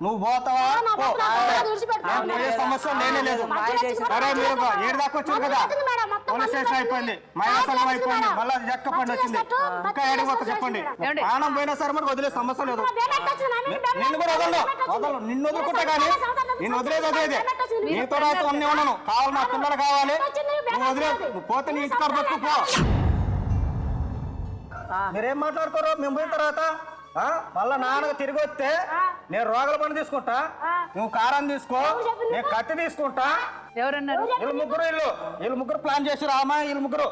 నువ్వు పోతావా సమస్య నేనే లేదు. సరే మీరు ఏడు దాకా వచ్చారు కదా, పోలీస్ స్టేషన్ అయిపోయింది, మహిళా సంఘం అయిపోయింది, మళ్ళీ జక్క పండి వచ్చింది, ఇంకా ఏడు పోతా చెప్పండి. ప్రాణం పోయినా సరే మరి వదిలే సమస్య లేదు. నిన్ను కూడా వదలను, నిన్ను వదులుకుంటా కానీ నేను వదిలేదు అదేదే. నీతో అయితే అన్నీ ఉన్నాను, కావాలి నా పిల్లలు కావాలి, నువ్వు వదిలేదు. నువ్వు పోతే నీ ఇంటికాడ బతుకు పో. మీరేం మాట్లాడుకోరు? మేము పోయిన తర్వాత మళ్ళా నాన్నగా తిరిగి వస్తే నేను రోగల పని తీసుకుంటా, నువ్వు కారం తీసుకో, నేను కత్తి తీసుకుంటా. ఎవరన్నారు? వీళ్ళు ముగ్గురు ప్లాన్ చేసారు. అమ్మా వీళ్ళు ముగ్గురు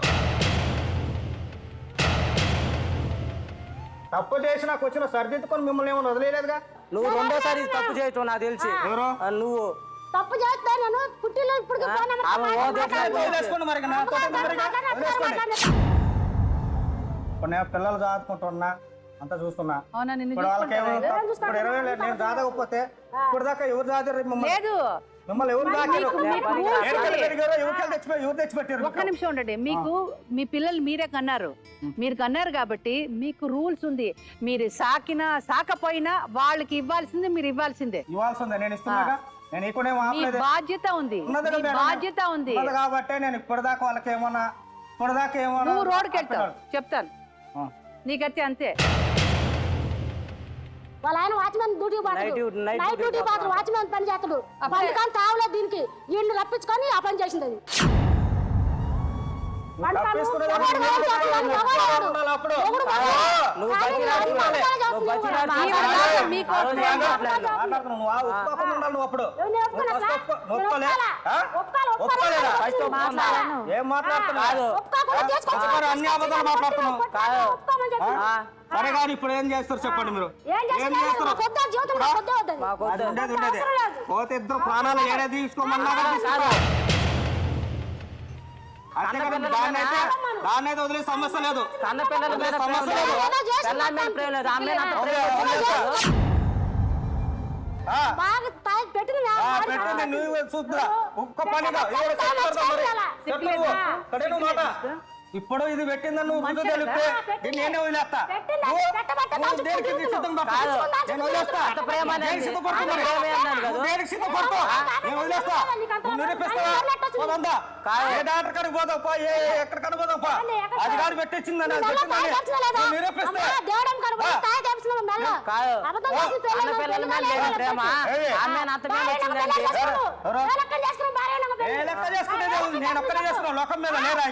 తప్పు చేసి నాకు వచ్చిన సర్దిద్దుకొని మిమ్మల్ని ఏమో వదిలేదుగా. నువ్వు రెండోసారి తప్పు చేయటం నాకు తెలిసి. ఎవరు నువ్వు తప్పు చేస్తా నేను పుట్టిలో ఇప్పుడు వదిలేసుకోండి మరి నేను పిల్లలు చదువుకుంటున్నా అంతా చూస్తున్నా. ఇప్పుడు వాళ్ళకి ఇప్పుడు 20 నేను చదవకపోతే ఇప్పుడు దాకా ఎవరు చదివారు మిమ్మల్ని? ఎవరు తెచ్చిపెట్టారు? ఒక్క నిమిషం ఉండండి. మీకు మీ పిల్లలు మీరే కన్నారు, మీరు కన్నారు కాబట్టి మీకు రూల్స్ ఉంది. మీరు సాకినా సాకపోయినా వాళ్ళకి ఇవ్వాల్సింది మీరు ఇవ్వాల్సిందే. నేను ఇస్తున్నాగా, నేను ఇక్కడ బాధ్యత ఉంది, బాధ్యత ఉంది కాబట్టి నేను ఇప్పటిదాకా వాళ్ళకి ఏమన్నా నువ్వు రోడ్డుకి వెళ్తావు చెప్తాను, నీకైతే అంతే. వాళ్ళ ఆయన వాచ్మెన్ డ్యూటీ పోతాడు, నైట్ డ్యూటీ పోతాడు, వాచ్మెన్ పని చేస్తాడు. అందుకని తావలేదు దీనికి, వీడిని రప్పించుకొని ఆ పని చేసింది. ఏం మాట్లాడుతున్నావు? అన్ని అబద్ధాలు మాట్లాడుతున్నావు. సరే కానీ ఇప్పుడు ఏం చేస్తారు చెప్పండి? మీరు ఏం చేస్తారు? పోతే ఇద్దరు ప్రాణాలు ఏడే తీసుకోమన్నా దాన్ని అయితే వదిలే సమస్య లేదు. కన్న పిల్లల మీద సమస్య లేదు, ప్రేమ లేదు. ఆమె పెట్టింది నువ్వు చూద్దా ఒక్క పనిగా ఇప్పుడు ఇది పెట్టిందని నువ్వు ముందు తెలిస్తే నేనే వదిలేస్తా. డాక్టర్ కాడికి పోదాపా, ఎక్కడికని పోదాపా, అది కాదు పెట్టించిందని నిరూపిస్తా. లెక్క చేసుకునేది నేను ఒక్కడే చేసుకున్నా, లోకం మీద లేరా?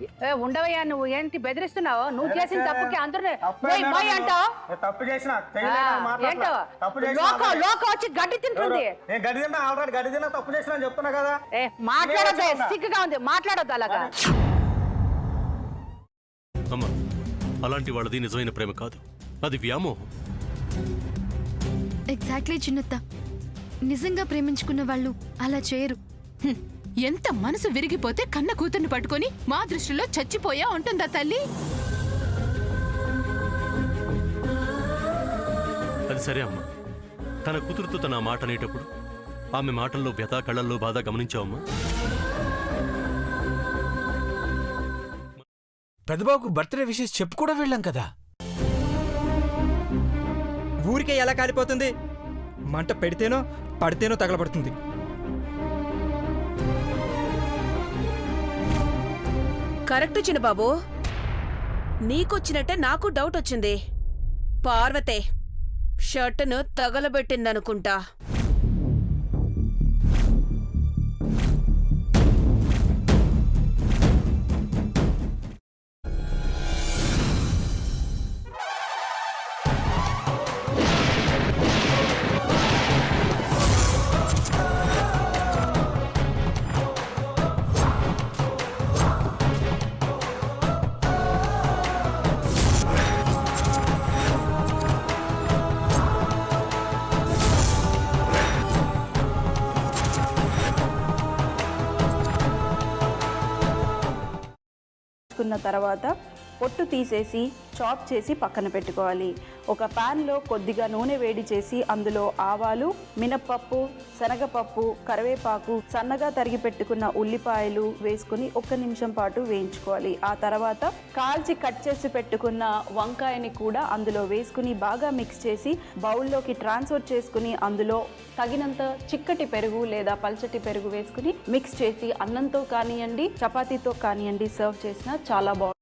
ఇక ఉండవయ్యా, నువ్వు ఏంటి బెదిరిస్తున్నావు? నువ్వు చేసిన తప్పుకి అందరూ తప్పు చేసిన లోకం వచ్చి గడ్డి తింటుంది. గడ్డి తిన్నా, ఆల్రెడీ గడ్డి తిన్నా, తప్పు చేసిన చెప్తున్నా కదా. మాట్లాడద్దు, సిగ్గుగా ఉంది, మాట్లాడొద్దు అలాగా. అమ్మా, అలాంటి వాళ్ళది నిజమైన ప్రేమ కాదు, అది వ్యామోహం. ఎగ్జాక్ట్లీ చిన్నత్త, నిజంగా ప్రేమించుకున్న వాళ్ళు అలా చేయరు. ఎంత మనసు విరిగిపోతే కన్న కూతుర్ని పట్టుకొని మా దృష్టిలో చచ్చిపోయా ఉంటుందా తల్లి? అది సరే అమ్మా, తన కూతురుతో తన మాట అనేటప్పుడు ఆమె మాటల్లో వ్యథ, కళ్ళల్లో బాధ గమనించావమ్మా? పెద్దబాబుకు బర్త్డే విషెస్ చెప్పు కూడా వెళ్ళాం కదా. ఊరికే ఎలా కాలిపోతుంది? మంట పెడితేనో పడితేనో తగలబడుతుంది. కరెక్ట్ చిన్నబాబు, నీకొచ్చినట్టే నాకు డౌట్ వచ్చింది. పార్వతే షర్టును తగలబెట్టిందనుకుంటా. తర్వాత పొట్టు తీసేసి చాప్ చేసి పక్కన పెట్టుకోవాలి. ఒక ప్యాన్లో కొద్దిగా నూనె వేడి చేసి అందులో ఆవాలు, మినప్పప్పు, శనగపప్పు, కరివేపాకు, సన్నగా తరిగి పెట్టుకున్న ఉల్లిపాయలు వేసుకుని 1 నిమిషం పాటు వేయించుకోవాలి. ఆ తర్వాత కాల్చి కట్ చేసి పెట్టుకున్న వంకాయని కూడా అందులో వేసుకుని బాగా మిక్స్ చేసి బౌల్లోకి ట్రాన్స్ఫర్ చేసుకుని అందులో తగినంత చిక్కటి పెరుగు లేదా పల్చటి పెరుగు వేసుకుని మిక్స్ చేసి అన్నంతో కానివ్వండి, చపాతీతో కానివ్వండి సర్వ్ చేసినా చాలా బాగుంటుంది.